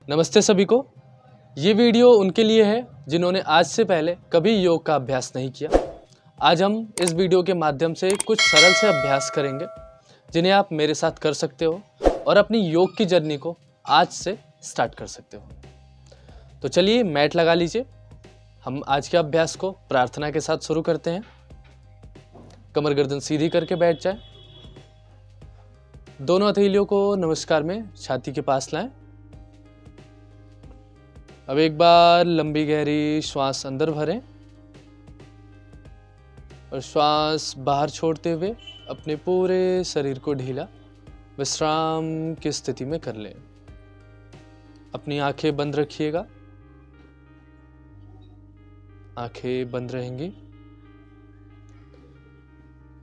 नमस्ते सभी को। ये वीडियो उनके लिए है जिन्होंने आज से पहले कभी योग का अभ्यास नहीं किया। आज हम इस वीडियो के माध्यम से कुछ सरल से अभ्यास करेंगे जिन्हें आप मेरे साथ कर सकते हो और अपनी योग की जर्नी को आज से स्टार्ट कर सकते हो। तो चलिए मैट लगा लीजिए। हम आज के अभ्यास को प्रार्थना के साथ शुरू करते हैं। कमर गर्दन सीधी करके बैठ जाए। दोनों हथेलियों को नमस्कार में छाती के पास लाएं। अब एक बार लंबी गहरी श्वास अंदर भरें और श्वास बाहर छोड़ते हुए अपने पूरे शरीर को ढीला विश्राम की स्थिति में कर लें। अपनी आंखें बंद रखिएगा। आंखें बंद रहेंगी।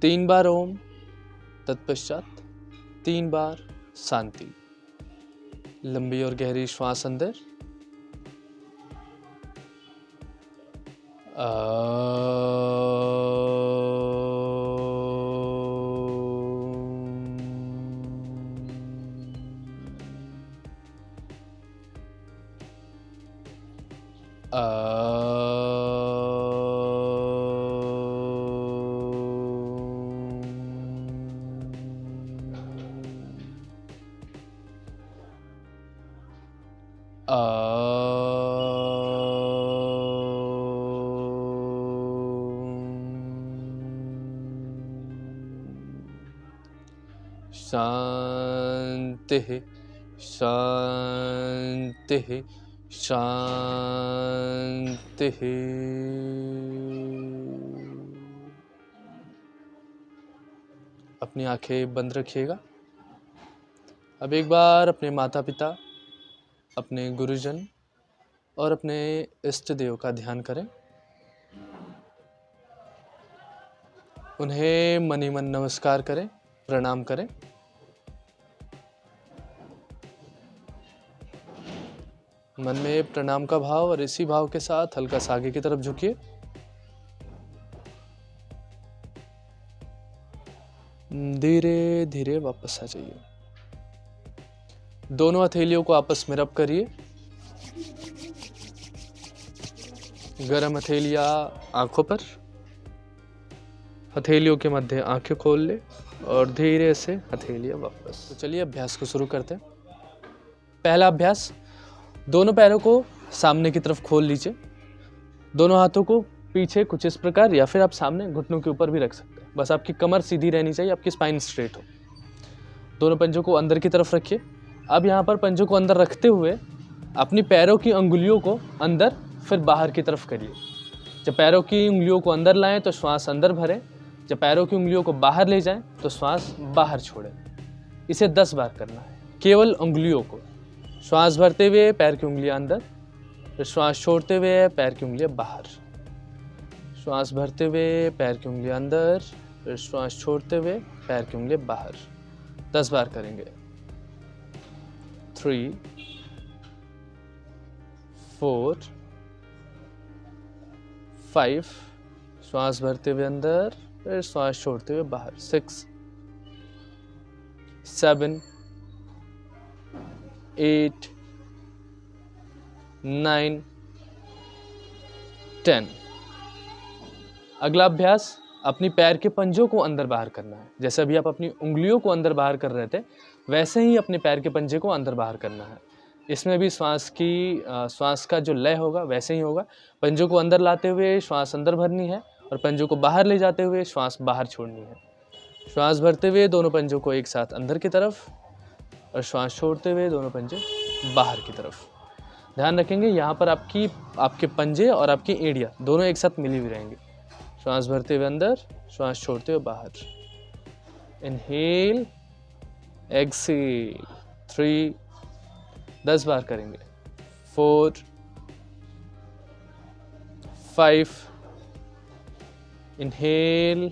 3 बार ओम, तत्पश्चात 3 बार शांति। लंबी और गहरी श्वास अंदर, शांति शांति शांति। अपनी आंखें बंद रखिएगा। अब एक बार अपने माता पिता, अपने गुरुजन और अपने इष्ट देव का ध्यान करें। उन्हें मन ही मन नमस्कार करें, प्रणाम करें। मन में प्रणाम का भाव और इसी भाव के साथ हल्का सा आगे की तरफ झुकिए। धीरे धीरे वापस आ जाइए। दोनों हथेलियों को आपस में रब करिए। गरम हथेलियां आंखों पर, हथेलियों के मध्य आंखें खोल ले और धीरे से हथेलियां वापस। तो चलिए अभ्यास को शुरू करते हैं। पहला अभ्यास, दोनों पैरों को सामने की तरफ खोल लीजिए। दोनों हाथों को पीछे कुछ इस प्रकार या फिर आप सामने घुटनों के ऊपर भी रख सकते हैं। बस आपकी कमर सीधी रहनी चाहिए, आपकी स्पाइन स्ट्रेट हो। दोनों पंजों को अंदर की तरफ रखिए। अब यहाँ पर पंजों को अंदर रखते हुए अपनी पैरों की अंगुलियों को अंदर फिर बाहर की तरफ करिए। जब पैरों की उंगलियों को अंदर लाएं तो श्वास अंदर भरें। जब पैरों की उंगलियों को बाहर ले जाएं तो श्वास बाहर छोड़ें। इसे 10 बार करना है, केवल उंगलियों को। श्वास भरते हुए पैर की उंगलियां अंदर, फिर श्वास छोड़ते हुए पैर की उंगलियां बाहर। श्वास भरते हुए पैर की उंगलियां अंदर, फिर श्वास छोड़ते हुए पैर की उंगलियां बाहर। 10 बार करेंगे। 3 4 5, श्वास भरते हुए अंदर, फिर श्वास छोड़ते हुए बाहर। 6 7 8 9 10। अगला अभ्यास, अपनी पैर के पंजों को अंदर बाहर करना है। जैसे अभी आप अपनी उंगलियों को अंदर बाहर कर रहे थे, वैसे ही अपने पैर के पंजे को अंदर बाहर करना है। इसमें भी श्वास का जो लय होगा वैसे ही होगा। पंजों को अंदर लाते हुए श्वास अंदर भरनी है और पंजों को बाहर ले जाते हुए श्वास बाहर छोड़नी है। श्वास भरते हुए दोनों पंजों को एक साथ अंदर की तरफ और श्वास छोड़ते हुए दोनों पंजे बाहर की तरफ। ध्यान रखेंगे यहाँ पर आपके पंजे और आपकी एड़ियाँ दोनों एक साथ मिली हुई रहेंगी। श्वास भरते हुए अंदर, श्वास छोड़ते हुए बाहर। Inhale, Excel. 3, 10 बार करेंगे। 4 5, इनहेल,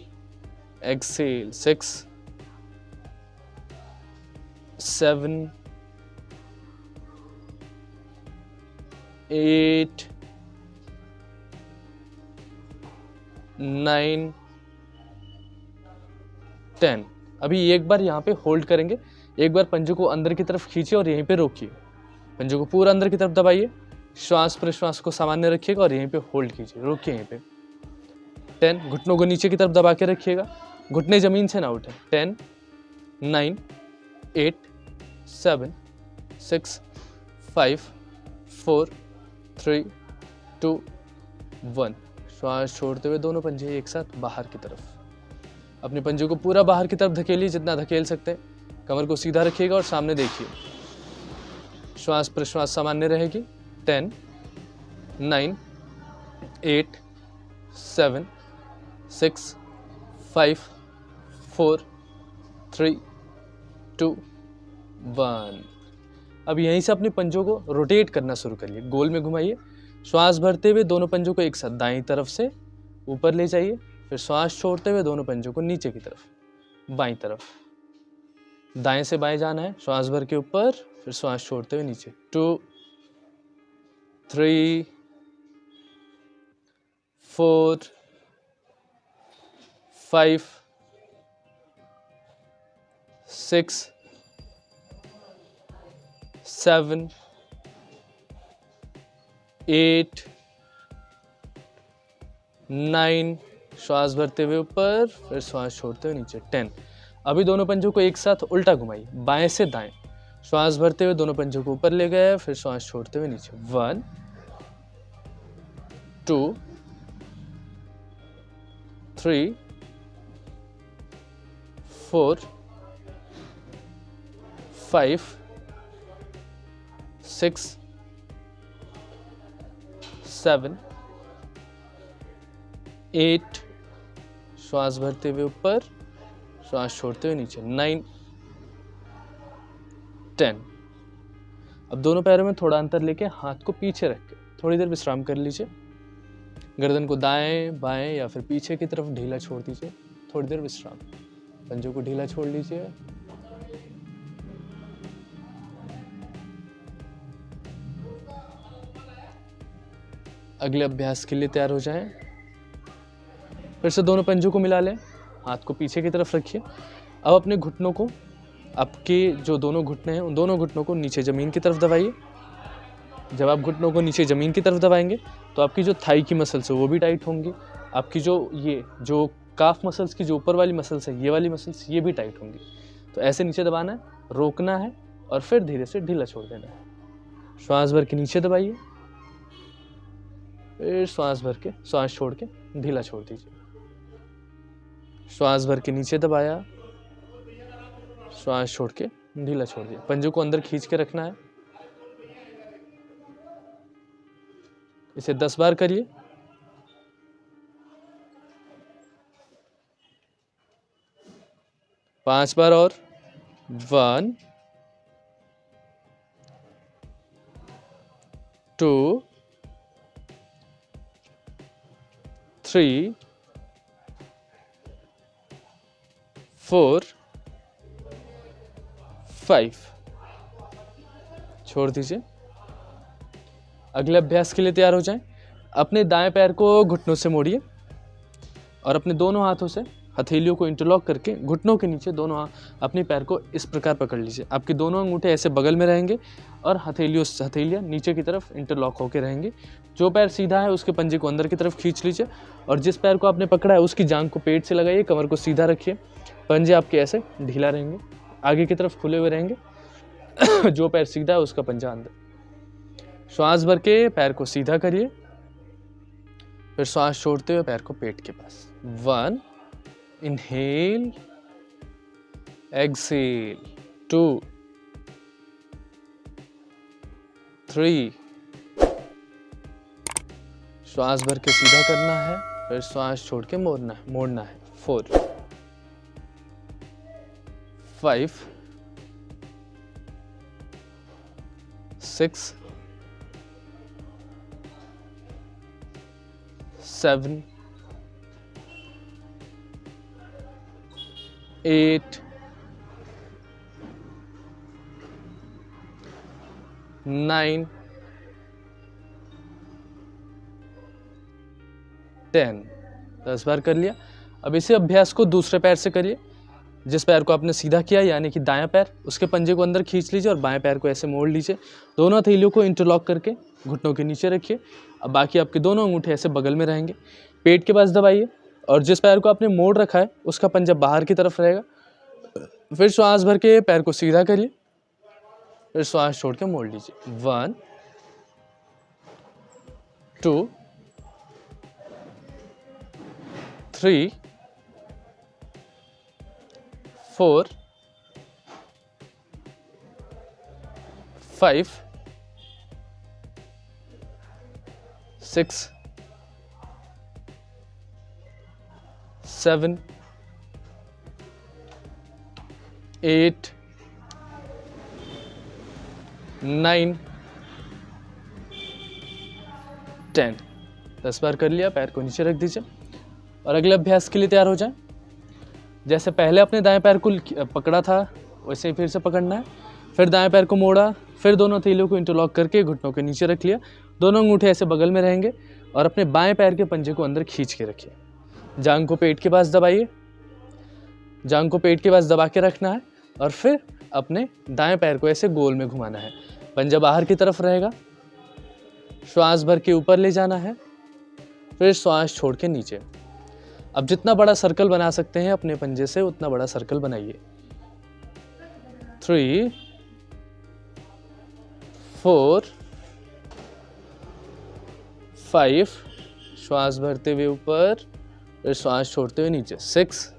एक्सेल। 6 7 8 9 10। अभी एक बार यहाँ पे होल्ड करेंगे। एक बार पंजों को अंदर की तरफ खींचिए और यहीं पे रोकिए। पंजे को पूरा अंदर की तरफ दबाइए, श्वास प्रश्वास को सामान्य रखिएगा और यहीं पे होल्ड कीजिए, रोकिए यहीं पे। 10, घुटनों को नीचे की तरफ दबा के रखिएगा, घुटने जमीन से ना उठे। 10, 9, 8, 7, 6, 5, 4, 3, 2, 1। श्वास छोड़ते हुए दोनों पंजे एक साथ बाहर की तरफ। अपने पंजे को पूरा बाहर की तरफ धकेलिए, जितना धकेल सकते हैं। कमर को सीधा रखिएगा और सामने देखिए। श्वास प्रश्वास सामान्य रहेगी। 10, 9, 8, 7, 6, 5, 4, 3, 2, 1। अब यहीं से अपने पंजों को रोटेट करना शुरू करिए, गोल में घुमाइए। श्वास भरते हुए दोनों पंजों को एक साथ दाईं तरफ से ऊपर ले जाइए, फिर श्वास छोड़ते हुए दोनों पंजों को नीचे की तरफ, बाईं तरफ। दाएं से बाएं जाना है, श्वास भर के ऊपर, फिर श्वास छोड़ते हुए नीचे। 2, 3, 4, 5, 6, 7, 8, 9, श्वास भरते हुए ऊपर, फिर श्वास छोड़ते हुए नीचे। 10। अभी दोनों पंजों को एक साथ उल्टा घुमाइए, बाएं से दाएं। श्वास भरते हुए दोनों पंजों को ऊपर ले गए, फिर श्वास छोड़ते हुए नीचे। 1, 2, 3, 4, 5, 6, 7, 8, श्वास भरते हुए ऊपर, श्वास छोड़ते हुए नीचे। 9, 10। अब दोनों पैरों में थोड़ा अंतर लेके हाथ को पीछे रख के थोड़ी देर विश्राम कर लीजिए। गर्दन को दाएं बाएं या फिर पीछे की तरफ ढीला छोड़ दीजिए, थोड़ी देर विश्राम। पंजों को ढीला छोड़ लीजिए। अगले अभ्यास के लिए तैयार हो जाएं। फिर से दोनों पंजों को मिला लें, हाथ को पीछे की तरफ रखिए। अब अपने घुटनों को, आपके जो दोनों घुटने हैं उन दोनों घुटनों को नीचे ज़मीन की तरफ दबाइए। जब आप घुटनों को नीचे ज़मीन की तरफ दबाएंगे तो आपकी जो थाई की मसल्स है वो भी टाइट होंगी। आपकी जो काफ मसल्स की जो ऊपर वाली मसल्स है, ये वाली मसल्स, ये भी टाइट होंगी। तो ऐसे नीचे दबाना है, रोकना है और फिर धीरे से ढीला छोड़ देना है। श्वास भर के नीचे दबाइए, फिर श्वास भर के, श्वास छोड़ के ढीला छोड़ दीजिए। श्वास भर के नीचे दबाया, श्वास छोड़ के ढीला छोड़ दिया। पंजों को अंदर खींच के रखना है। इसे 10 बार करिए। पांच बार और। 1, 2, 3, 4, 5। छोड़ दीजिए। अगले अभ्यास के लिए तैयार हो जाएं। अपने दाएं पैर को घुटनों से मोड़िए और अपने दोनों हाथों से हथेलियों को इंटरलॉक करके घुटनों के नीचे दोनों अपने पैर को इस प्रकार पकड़ लीजिए। आपके दोनों अंगूठे ऐसे बगल में रहेंगे और हथेलियाँ नीचे की तरफ इंटरलॉक होकर रहेंगी। जो पैर सीधा है उसके पंजे को अंदर की तरफ खींच लीजिए और जिस पैर को आपने पकड़ा है उसकी जांघ को पेट से लगाइए, कमर को सीधा रखिए। पंजे आपके ऐसे ढीला रहेंगे, आगे की तरफ खुले हुए रहेंगे। जो पैर सीधा है उसका पंजा अंदर। श्वास भर के पैर को सीधा करिए, फिर श्वास छोड़ते हुए पैर को पेट के पास। 1, inhale, exhale, 2, 3, श्वास भर के सीधा करना है, फिर श्वास छोड़ के मोड़ना है। 4, 5, 6, 7, 8, 9, 10। 10 बार कर लिया। अब इसी अभ्यास को दूसरे पैर से करिए। जिस पैर को आपने सीधा किया यानी कि दायां पैर, उसके पंजे को अंदर खींच लीजिए और बाएं पैर को ऐसे मोड़ लीजिए। दोनों हथेलियों को इंटरलॉक करके घुटनों के नीचे रखिए। अब बाकी आपके दोनों अंगूठे ऐसे बगल में रहेंगे। पेट के पास दबाइए और जिस पैर को आपने मोड़ रखा है उसका पंजा बाहर की तरफ रहेगा। फिर श्वास भर के पैर को सीधा करिए, फिर श्वास छोड़ के मोड़ लीजिए। 1 2 3 4 5 6 7 8 9 10। 10 बार कर लिया। पैर को नीचे रख दीजिए और अगले अभ्यास के लिए तैयार हो जाएं। जैसे पहले अपने दाएं पैर को पकड़ा था वैसे ही फिर से पकड़ना है। फिर दाएं पैर को मोड़ा, फिर दोनों हथेलियों को इंटरलॉक करके घुटनों के नीचे रख लिया। दोनों अंगूठे ऐसे बगल में रहेंगे और अपने बाएं पैर के पंजे को अंदर खींच के रखिए। जांघ को पेट के पास दबाइए, जांघ को पेट के पास दबा के रखना है और फिर अपने दाएं पैर को ऐसे गोल में घुमाना है। पंजा बाहर की तरफ रहेगा। श्वास भर के ऊपर ले जाना है, फिर श्वास छोड़ के नीचे। अब जितना बड़ा सर्कल बना सकते हैं अपने पंजे से उतना बड़ा सर्कल बनाइए। 3 4 5, श्वास भरते हुए ऊपर, फिर श्वास छोड़ते हुए नीचे। 6,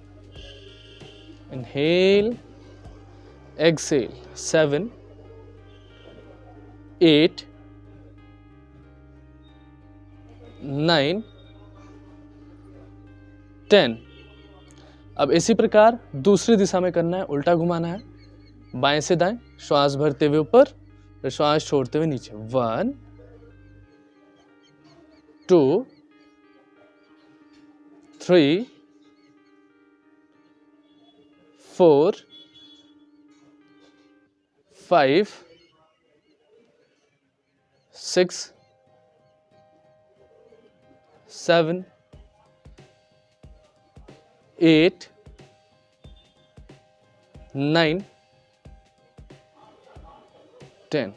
इनहेल, एक्सेल। 7 8 9 10। अब इसी प्रकार दूसरी दिशा में करना है, उल्टा घुमाना है, बाएं से दाएं। श्वास भरते हुए ऊपर, फिर श्वास छोड़ते हुए नीचे। 1 2 3 4 5 6 7 8 9 10।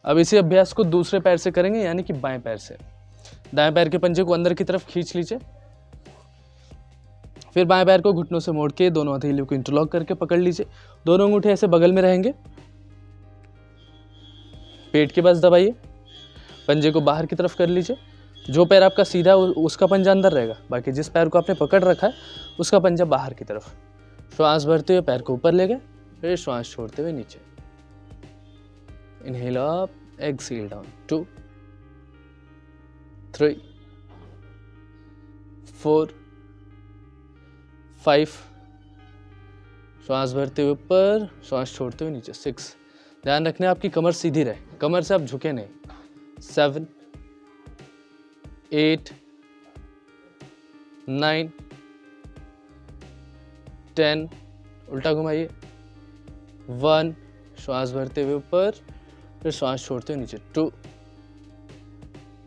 अब इसी अभ्यास को दूसरे पैर से करेंगे यानी कि बाएं पैर से। दाएं पैर के पंजे को अंदर की तरफ खींच लीजिए, फिर बाएं पैर को घुटनों से मोड़ के दोनों हथेलियों को इंटरलॉक करके पकड़ लीजिए। दोनों अंगूठे ऐसे बगल में रहेंगे। पेट के पास दबाइए, पंजे को बाहर की तरफ कर लीजिए। जो पैर आपका सीधा उसका पंजा अंदर रहेगा, बाकी जिस पैर को आपने पकड़ रखा है उसका पंजा बाहर की तरफ। श्वास भरते हुए पैर को ऊपर ले गए, फिर श्वास छोड़ते हुए नीचे। Inhale up, exhale down. 2 3 4 5, श्वास भरते हुए ऊपर, श्वास छोड़ते हुए नीचे। 6, ध्यान रखने आपकी कमर सीधी रहे, कमर से आप झुके नहीं। 7 8 9 10, उल्टा घुमाइए। 1, श्वास भरते हुए ऊपर, फिर श्वास छोड़ते हुए नीचे। 2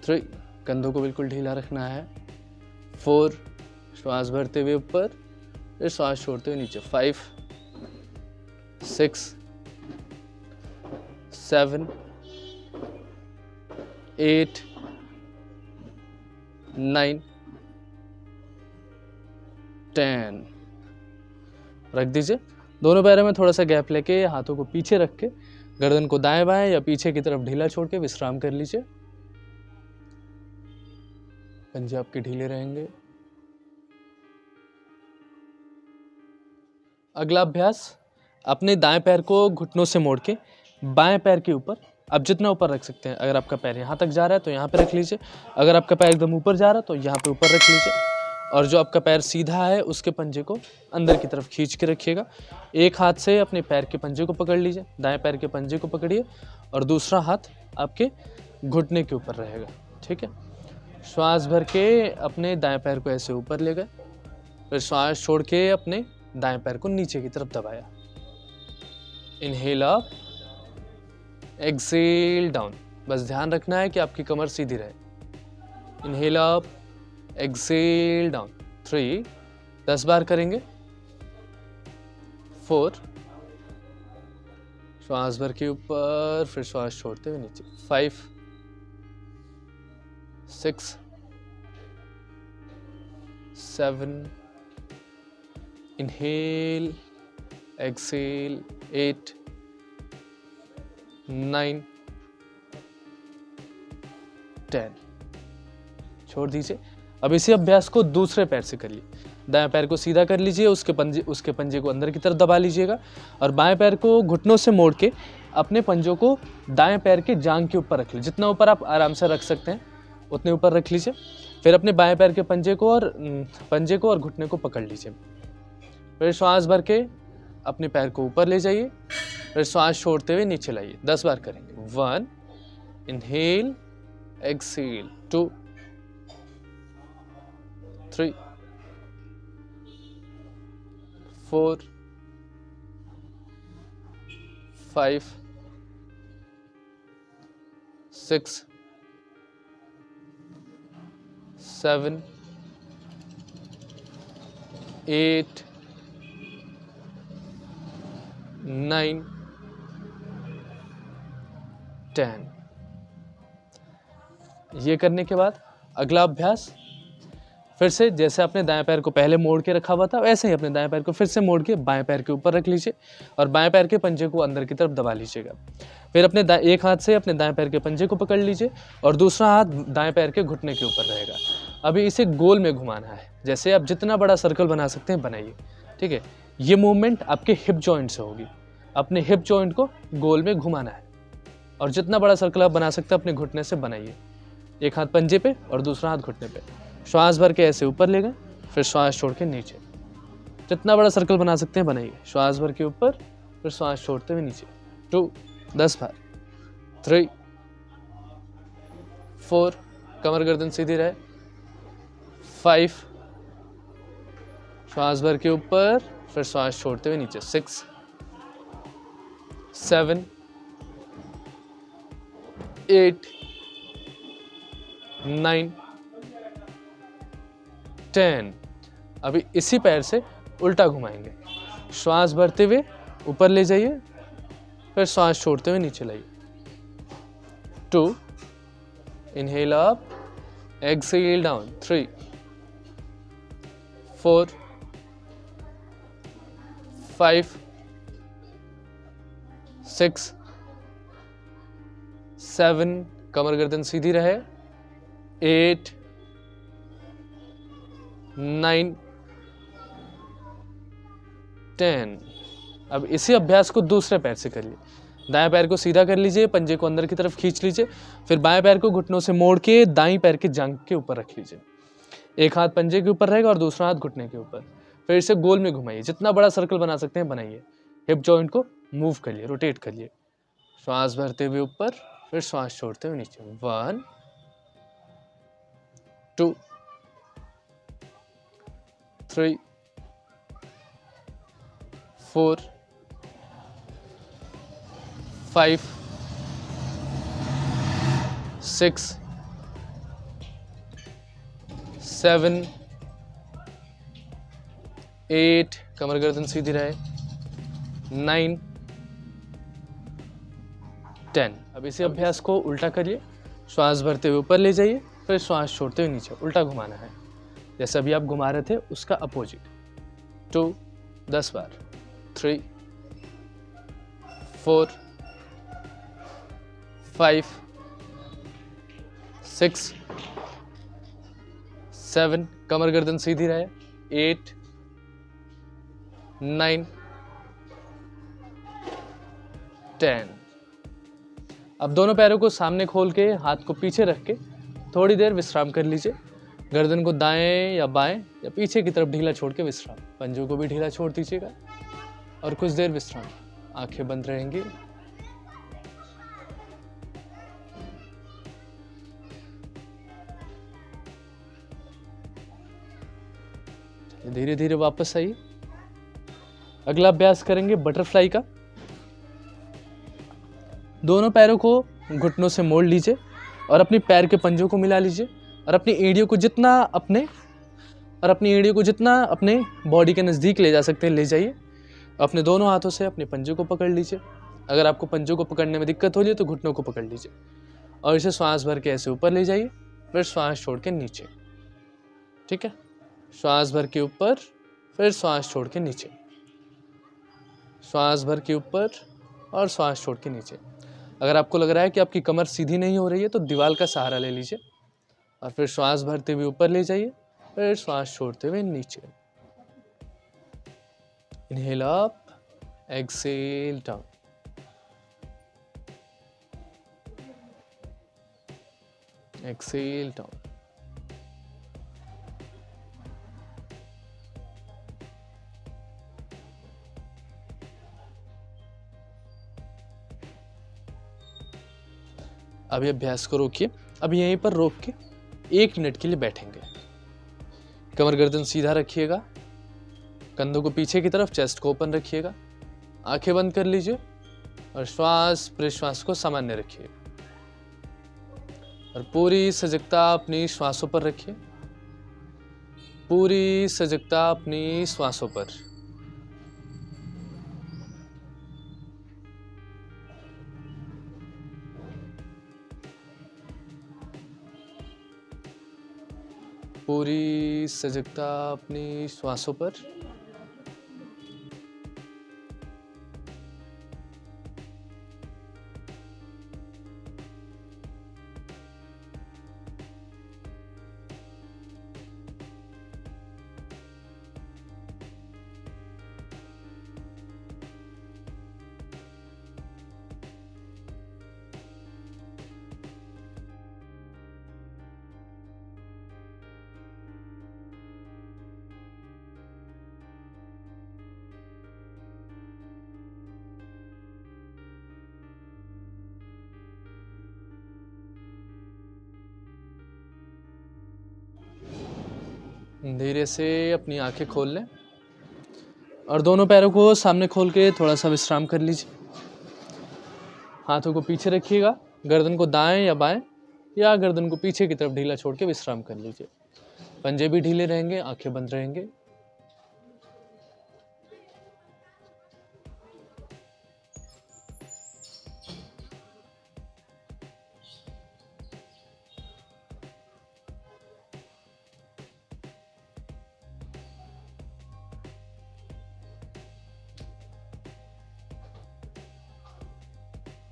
3, कंधों को बिल्कुल ढीला रखना है। 4, श्वास भरते हुए ऊपर, फिर श्वास छोड़ते हुए नीचे। 5 6 7 8 9 10। रख दीजिए। दोनों पैरों में थोड़ा सा गैप लेके हाथों को पीछे रख के गर्दन को दाएं बाएं या पीछे की तरफ ढीला छोड़ के विश्राम कर लीजिए। पंजे आपके ढीले रहेंगे। अगला अभ्यास, अपने दाएं पैर को घुटनों से मोड़ के बाएं पैर के ऊपर, आप जितना ऊपर रख सकते हैं। अगर आपका पैर यहाँ तक जा रहा है तो यहाँ पे रख लीजिए, अगर आपका पैर एकदम ऊपर जा रहा है तो यहाँ पे ऊपर रख लीजिए। और जो आपका पैर सीधा है उसके पंजे को अंदर की तरफ खींच के रखिएगा। एक हाथ से अपने पैर के पंजे को पकड़ लीजिए, दाएं पैर के पंजे को पकड़िए और दूसरा हाथ आपके घुटने के ऊपर रहेगा। ठीक है। श्वास भर के अपने दाएं पैर को ऐसे ऊपर ले गए, फिर श्वास छोड़ के अपने दाएं पैर को नीचे की तरफ दबाया। Inhale up, exhale down. बस ध्यान रखना है कि आपकी कमर सीधी रहे। Inhale up, exhale down. 3, 10 बार करेंगे। 4, श्वास भर के ऊपर, फिर श्वास छोड़ते हुए नीचे, 5, 6, 7, inhale, exhale, 8, 9, 10, छोड़ दीजिए। अब इसी अभ्यास को दूसरे पैर से करिए। दाएं पैर को सीधा कर लीजिए, उसके पंजे को अंदर की तरफ दबा लीजिएगा और बाएं पैर को घुटनों से मोड़ के अपने पंजों को दाएं पैर के जांघ के ऊपर रख लीजिए। जितना ऊपर आप आराम से रख सकते हैं उतने ऊपर रख लीजिए। फिर अपने बाएं पैर के पंजे को और घुटने को पकड़ लीजिए। फिर श्वास भर के अपने पैर को ऊपर ले जाइए, फिर श्वास छोड़ते हुए नीचे लाइए। 10 बार करेंगे। 1, इनहेल, एक्सहेल, 2, 3, 4, 5, 6, 7, 8, 9, 10। ये करने के बाद अगला अभ्यास फिर से जैसे आपने दाएं पैर को पहले मोड़ के रखा हुआ था वैसे ही अपने दाएं पैर को फिर से मोड़ के बाएं पैर के ऊपर रख लीजिए और बाएं पैर के पंजे को अंदर की तरफ दबा लीजिएगा। फिर अपने एक हाथ से अपने दाएं पैर के पंजे को पकड़ लीजिए और दूसरा हाथ दाएं पैर के घुटने के ऊपर रहेगा। अभी इसे गोल में घुमाना है। जैसे आप जितना बड़ा सर्कल बना सकते हैं बनाइए, ठीक है। ये मूवमेंट आपके हिप जॉइंट से होगी। अपने हिप जॉइंट को गोल में घुमाना है और जितना बड़ा सर्कल आप बना सकते हैं अपने घुटने से बनाइए। एक हाथ पंजे पे और दूसरा हाथ घुटने पे। श्वास भर के ऐसे ऊपर ले गए, फिर श्वास छोड़ के नीचे। जितना बड़ा सर्कल बना सकते हैं बनाइए। श्वास भर के ऊपर, फिर श्वास छोड़ते हुए नीचे। 2, 10 बार। 3, 4, कमर गर्दन सीधी रहे। 5, श्वास भर के ऊपर, फिर श्वास छोड़ते हुए नीचे। 6, 7, 8, 9, 10। अभी इसी पैर से उल्टा घुमाएंगे। श्वास भरते हुए ऊपर ले जाइए, फिर श्वास छोड़ते हुए नीचे लाइए। 2, इनहेल अप, एक्सहेल डाउन। 3, 4, 5, 6, 7, कमर गर्दन सीधी रहे। 8, 9, 10। अब इसी अभ्यास को दूसरे पैर से करिए। दाएं पैर को सीधा कर लीजिए, पंजे को अंदर की तरफ खींच लीजिए, फिर बाएं पैर को घुटनों से मोड़ के दाईं पैर के जांघ के ऊपर रख लीजिए। एक हाथ पंजे के ऊपर रहेगा और दूसरा हाथ घुटने के ऊपर। फिर इसे गोल में घुमाइए। जितना बड़ा सर्कल बना सकते हैं बनाइए। हिप जॉइंट को मूव करिए, रोटेट करिए। श्वास भरते हुए ऊपर, फिर श्वास छोड़ते हुए नीचे। 1, 2, 3, 4, 5, 6, 7, 8, कमर गर्दन सीधी रहे। 9, 10। अब इसी अभ्यास को उल्टा करिए। श्वास भरते हुए ऊपर ले जाइए, फिर श्वास छोड़ते हुए नीचे। उल्टा घुमाना है, जैसे अभी आप घुमा रहे थे उसका अपोजिट। 2, 10 बार। 3, 4, 5, 6, 7, कमर गर्दन सीधी रहे। 8, 9, 10। अब दोनों पैरों को सामने खोल के हाथ को पीछे रख के थोड़ी देर विश्राम कर लीजिए। गर्दन को दाएं या बाएं या पीछे की तरफ ढीला छोड़ के विश्राम। पंजों को भी ढीला छोड़ दीजिएगा और कुछ देर विश्राम। आंखें बंद रहेंगी। धीरे धीरे वापस आइए। अगला अभ्यास करेंगे बटरफ्लाई का। दोनों पैरों को घुटनों से मोड़ लीजिए और अपनी पैर के पंजों को मिला लीजिए और अपनी एड़ियों को जितना अपने बॉडी के नज़दीक ले जा सकते हैं ले जाइए। अपने दोनों हाथों से अपने पंजे को पकड़ लीजिए। अगर आपको पंजों को पकड़ने में दिक्कत हो रही है तो घुटनों को पकड़ लीजिए और इसे श्वास भर के ऐसे ऊपर ले जाइए, फिर श्वास छोड़ के नीचे। ठीक है, श्वास भर के ऊपर, फिर श्वास छोड़ के नीचे, श्वास भर के ऊपर और श्वास छोड़ के नीचे। अगर आपको लग रहा है कि आपकी कमर सीधी नहीं हो रही है तो दीवार का सहारा ले लीजिए और फिर श्वास भरते हुए ऊपर ले जाइए, फिर श्वास छोड़ते हुए नीचे। Inhale up, exhale down. Exhale down. अभी अभ्यास को रोकिए। अभी यहीं पर रोक के 1 मिनट के लिए बैठेंगे। कमर गर्दन सीधा रखिएगा, कंधों को पीछे की तरफ, चेस्ट को ओपन रखिएगा, आंखें बंद कर लीजिए और श्वास प्रश्वास को सामान्य रखिए और पूरी सजगता अपनी श्वासों पर रखिए। पूरी सजगता अपनी श्वासों पर। पूरी सजगता अपनी श्वासों पर। धीरे से अपनी आंखें खोल लें और दोनों पैरों को सामने खोल के थोड़ा सा विश्राम कर लीजिए। हाथों को पीछे रखिएगा, गर्दन को दाएं या बाएं या गर्दन को पीछे की तरफ ढीला छोड़ के विश्राम कर लीजिए। पंजे भी ढीले रहेंगे, आंखें बंद रहेंगे।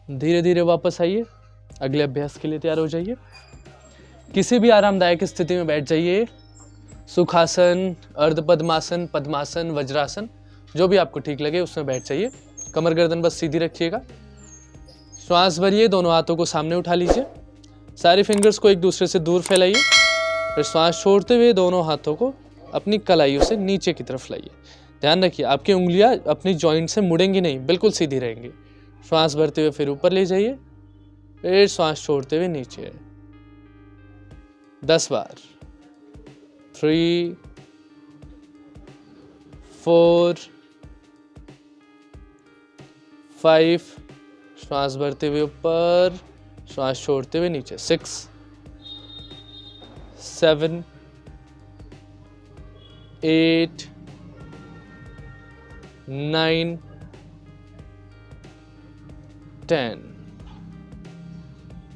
धीरे धीरे वापस आइए, अगले अभ्यास के लिए तैयार हो जाइए। किसी भी आरामदायक स्थिति में बैठ जाइए। सुखासन, अर्ध पद्मासन, पद्मासन, वज्रासन, जो भी आपको ठीक लगे उसमें बैठ जाइए। कमर गर्दन बस सीधी रखिएगा। श्वास भरिए, दोनों हाथों को सामने उठा लीजिए, सारे फिंगर्स को एक दूसरे से दूर फैलाइए, फिर श्वास छोड़ते हुए दोनों हाथों को अपनी कलाइयों से नीचे की तरफ लाइए। ध्यान रखिए आपकी उंगलियां अपनी जॉइंट से मुड़ेंगी नहीं, बिल्कुल सीधी रहेंगी। श्वास भरते हुए फिर ऊपर ले जाइए, फिर श्वास छोड़ते हुए नीचे। 10 बार। 3, 4, 5, श्वास भरते हुए ऊपर, श्वास छोड़ते हुए नीचे। 6, 7, 8, 9, 10।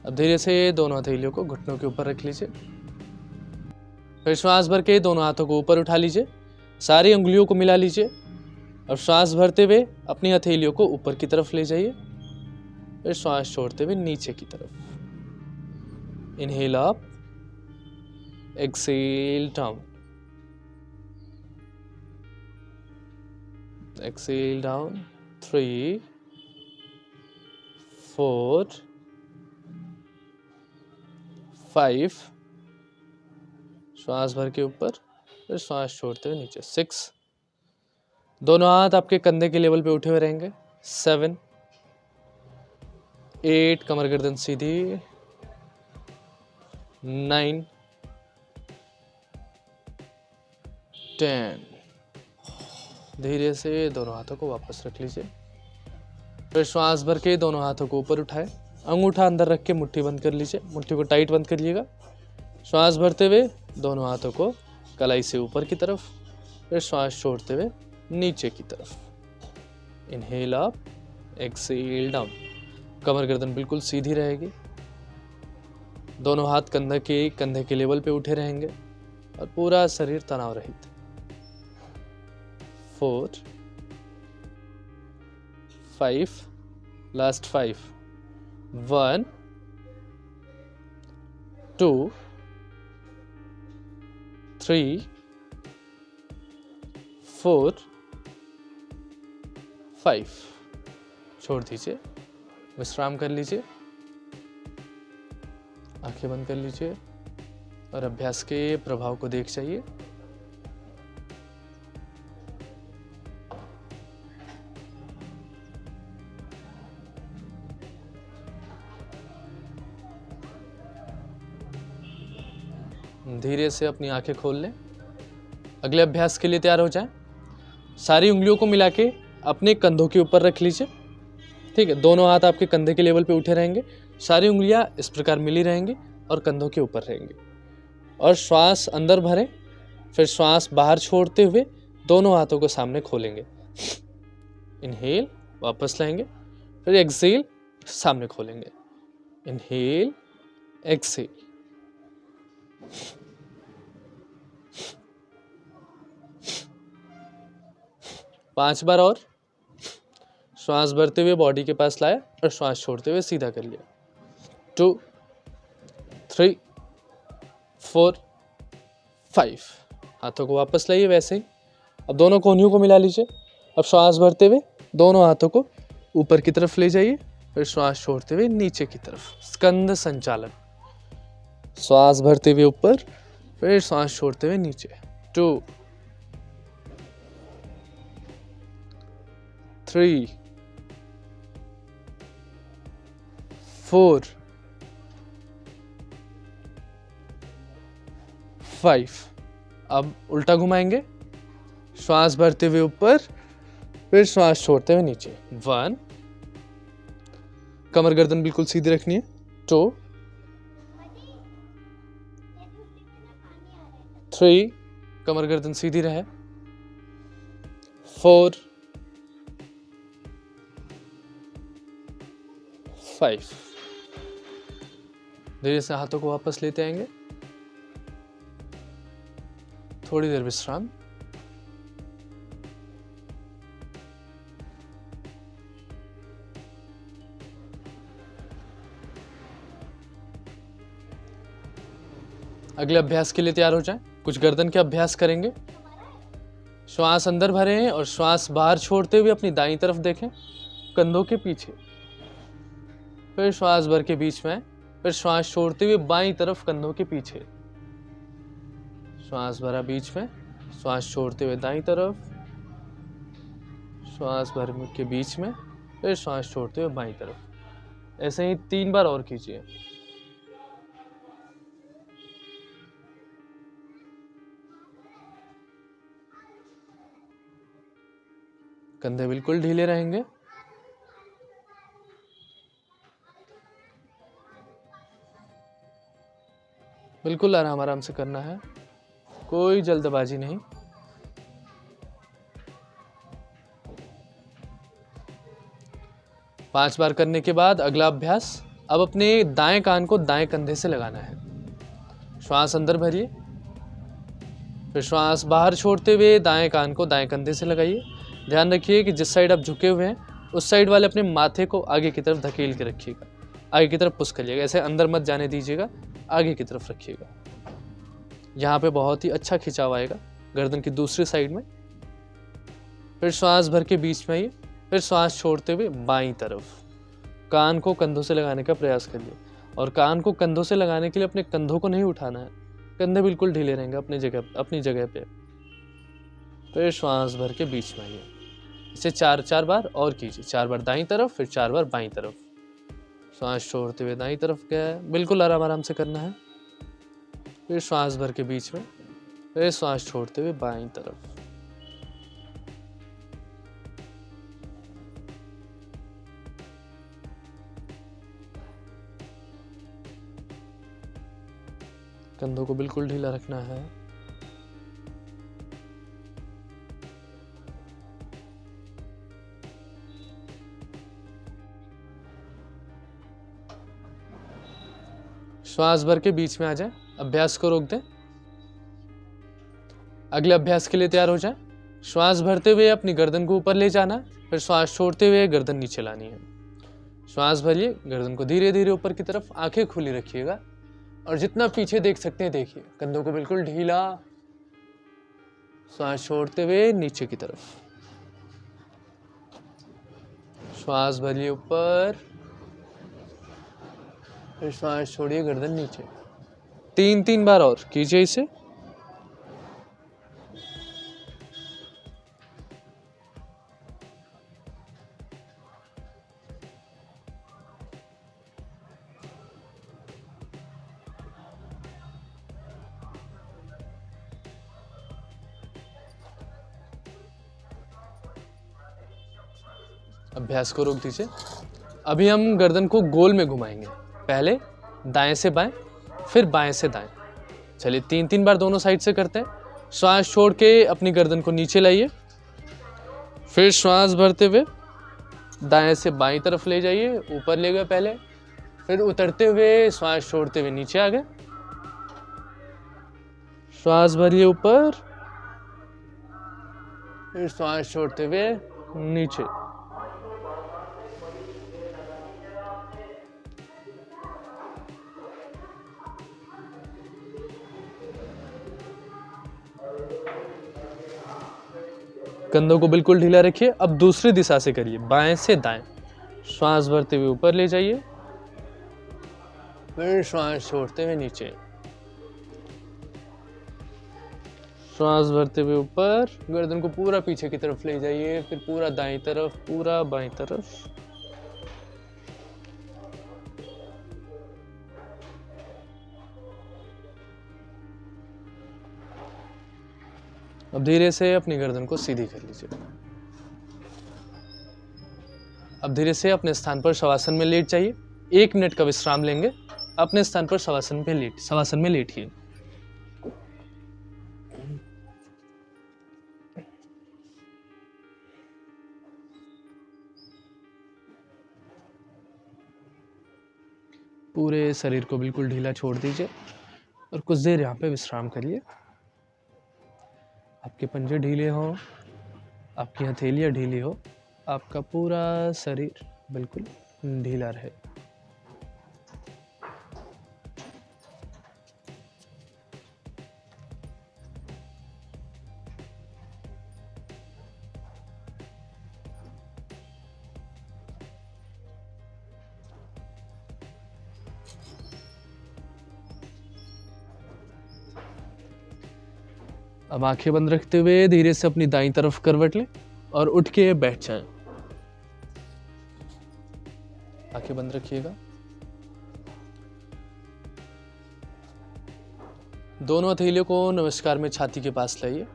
अब धीरे से दोनों हथेलियों को घुटनों के ऊपर रख लीजिए, फिर श्वास भर के दोनों हाथों को ऊपर उठा लीजिए, सारी उंगलियों को मिला लीजिए और श्वास भरते हुए अपनी हथेलियों को ऊपर की तरफ ले जाइए, फिर श्वास छोड़ते हुए नीचे की तरफ। Inhale up, exhale down, exhale down. 3, 4, 5, श्वास भर के ऊपर, फिर श्वास छोड़ते हुए नीचे। 6, दोनों हाथ आपके कंधे के लेवल पे उठे हुए रहेंगे। 7, 8, कमर गर्दन सीधी। 9, 10। धीरे से दोनों हाथों को वापस रख लीजिए, फिर श्वास भर के दोनों हाथों को ऊपर उठाएं, अंगूठा अंदर रख के मुट्ठी बंद कर लीजिए, मुट्ठी को टाइट बंद करिएगा। श्वास भरते हुए दोनों हाथों को कलाई से ऊपर की तरफ, फिर श्वास छोड़ते हुए नीचे की तरफ। Inhale up, exhale down. कमर गर्दन बिल्कुल सीधी रहेगी, दोनों हाथ कंधे के लेवल पे उठे रहेंगे और पूरा शरीर तनाव रहित। 4 5 लास्ट 5 1 2 3 4 5। छोड़ दीजिए, विश्राम कर लीजिए, आंखें बंद कर लीजिए और अभ्यास के प्रभाव को देख जाइए। धीरे से अपनी आंखें खोल लें। अगले अभ्यास के लिए तैयार हो जाएं। सारी उंगलियों को मिला के अपने कंधों के ऊपर रख लीजिए। ठीक है, दोनों हाथ आपके कंधे के लेवल पे उठे रहेंगे, सारी उंगलियां इस प्रकार मिली रहेंगी और कंधों के ऊपर रहेंगी। और श्वास अंदर भरें, फिर श्वास बाहर छोड़ते हुए दोनों हाथों को सामने खोलेंगे। इनहेल, वापस लाएंगे, फिर एक्सेल, सामने खोलेंगे। Inhale, exhale. पांच बार और। श्वास भरते हुए बॉडी के पास लाया और श्वास छोड़ते हुए सीधा कर लिया। 2 3 4 5। हाथों को वापस लाइए वैसे ही। अब दोनों कोहनियों को मिला लीजिए। अब श्वास भरते हुए दोनों हाथों को ऊपर की तरफ ले जाइए, फिर श्वास छोड़ते हुए नीचे की तरफ। स्कंद संचालन। श्वास भरते हुए ऊपर, फिर श्वास छोड़ते हुए नीचे। 2 3 4 5। अब उल्टा घुमाएंगे, श्वास भरते हुए ऊपर, फिर श्वास छोड़ते हुए नीचे। 1। कमर गर्दन बिल्कुल सीधी रखनी है। 2 3। कमर गर्दन सीधी रहे। 4 5। धीरे से हाथों को वापस लेते आएंगे। थोड़ी देर विश्राम। अगले अभ्यास के लिए तैयार हो जाएं। कुछ गर्दन के अभ्यास करेंगे। श्वास अंदर भरें और श्वास बाहर छोड़ते हुए अपनी दाईं तरफ देखें, कंधों के पीछे। फिर श्वास भर के बीच में, फिर श्वास छोड़ते हुए बाईं तरफ कंधों के पीछे। श्वास भरा बीच में, श्वास छोड़ते हुए दाईं तरफ, श्वास भर के बीच में, फिर श्वास छोड़ते हुए बाईं तरफ। ऐसे ही 3 बार और कीजिए। कंधे बिल्कुल ढीले रहेंगे। बिल्कुल आराम आराम से करना है, कोई जल्दबाजी नहीं। पांच बार करने के बाद अगला अभ्यास, अब अपने दाएं कान को दाएं कंधे से लगाना है। श्वास अंदर भरिए, फिर श्वास बाहर छोड़ते हुए दाएं कान को दाएं कंधे से लगाइए। ध्यान रखिए कि जिस साइड आप झुके हुए हैं उस साइड वाले अपने माथे को आगे की तरफ धकेल के रखिएगा, आगे की तरफ पुश करिएगा। ऐसे अंदर मत जाने दीजिएगा, आगे की तरफ रखिएगा। यहाँ पे बहुत ही अच्छा खिंचाव आएगा गर्दन की दूसरी साइड में। फिर श्वास भर के बीच में आइए, फिर श्वास छोड़ते हुए बाईं तरफ। कान को कंधों से लगाने का प्रयास करिए और कान को कंधों से लगाने के लिए अपने कंधों को नहीं उठाना है, कंधे बिल्कुल ढीले रहेंगे अपनी जगह पे। फिर श्वास भर के बीच में आइए। इसे 4 बार और कीजिए। 4 बार दाईं तरफ, फिर 4 बार बाईं तरफ। श्वास छोड़ते हुए दाईं तरफ गया है, बिल्कुल आराम आराम से करना है। फिर श्वास भर के बीच में, फिर श्वास छोड़ते हुए बाईं तरफ। कंधों को बिल्कुल ढीला रखना है। श्वास भर के बीच में आ जाए, अभ्यास को रोक दें। अगले अभ्यास के लिए तैयार हो जाए। श्वास भरते हुए अपनी गर्दन को ऊपर ले जाना है, फिर श्वास छोड़ते हुए गर्दन नीचे लानी है। श्वास भरिए, गर्दन को धीरे धीरे ऊपर की तरफ, आंखें खुली रखिएगा और जितना पीछे देख सकते हैं देखिए, कंधों को बिल्कुल ढीला। श्वास छोड़ते हुए नीचे की तरफ, श्वास भरिए ऊपर, फिर श्वास छोड़िए गर्दन नीचे। 3 बार और कीजिए इसे। अभ्यास को रोक दीजिए। अभी हम गर्दन को गोल में घुमाएंगे, पहले दाएं से बाएं, फिर बाएं से दाएं। चलिए 3 बार दोनों साइड से करते हैं। श्वास छोड़ के अपनी गर्दन को नीचे लाइए, फिर श्वास भरते हुए दाएं से बाईं तरफ ले जाइए, ऊपर ले गए पहले, फिर उतरते हुए श्वास छोड़ते हुए नीचे आ गए। श्वास भरिए ऊपर, फिर श्वास छोड़ते हुए नीचे। कंधों को बिल्कुल ढीला रखिए। अब दूसरी दिशा से करिए, बाएं से दाएं। श्वास भरते हुए ऊपर ले जाइए, फिर श्वास छोड़ते हुए नीचे। श्वास भरते हुए ऊपर, गर्दन को पूरा पीछे की तरफ ले जाइए, फिर पूरा दाईं तरफ, पूरा बाईं तरफ। अब धीरे से अपनी गर्दन को सीधी कर लीजिए। अब धीरे से अपने स्थान पर शवासन में लेट जाइए। 1 मिनट का विश्राम लेंगे। अपने स्थान पर शवासन में लेटिए। पूरे शरीर को बिल्कुल ढीला छोड़ दीजिए और कुछ देर यहाँ पे विश्राम करिए। आपके पंजे ढीले हों, आपकी हथेलियाँ ढीली हो, आपका पूरा शरीर बिल्कुल ढीला रहे। अब आंखें बंद रखते हुए धीरे से अपनी दाईं तरफ करवट लें और उठ के बैठ जाएं। आंखें बंद रखिएगा। दोनों हथेलियों को नमस्कार में छाती के पास लाइए।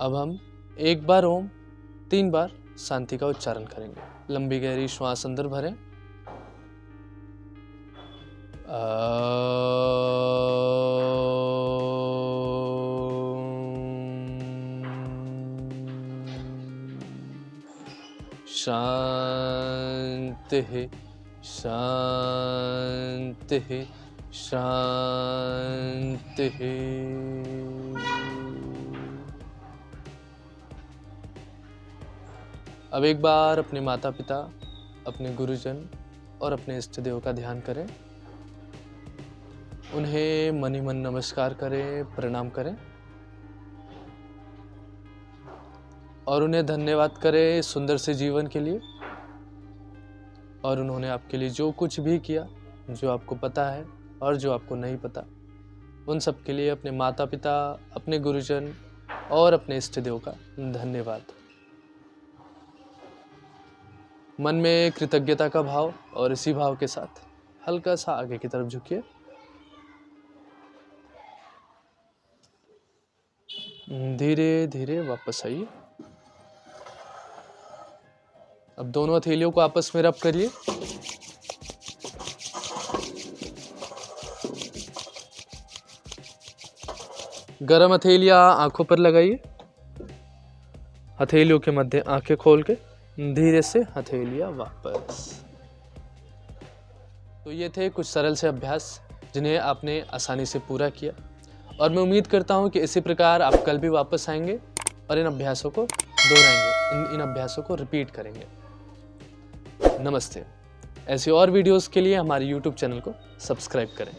अब हम 1 बार ओम, 3 बार शांति का उच्चारण करेंगे। लंबी गहरी श्वास अंदर भरें। शांति शांति शांति। अब एक बार अपने माता पिता, अपने गुरुजन और अपने इष्ट देव का ध्यान करें। उन्हें मन ही मन नमस्कार करें, प्रणाम करें और उन्हें धन्यवाद करें इस सुंदर से जीवन के लिए और उन्होंने आपके लिए जो कुछ भी किया, जो आपको पता है और जो आपको नहीं पता, उन सब के लिए अपने माता पिता, अपने गुरुजन और अपने इष्ट देव का धन्यवाद। मन में कृतज्ञता का भाव और इसी भाव के साथ हल्का सा आगे की तरफ झुकिए। धीरे धीरे वापस आइए। अब दोनों हथेलियों को आपस में रब करिए। गरम हथेलियां आंखों पर लगाइए। हथेलियों के मध्य आंखें खोल के धीरे से हथेलियां वापस। तो तो ये थे कुछ सरल से अभ्यास जिन्हें आपने आसानी से पूरा किया, और मैं उम्मीद करता हूँ कि इसी प्रकार आप कल भी वापस आएंगे और इन अभ्यासों को दोहराएंगे, इन अभ्यासों को रिपीट करेंगे। नमस्ते। ऐसी और वीडियोस के लिए हमारे YouTube चैनल को सब्सक्राइब करें।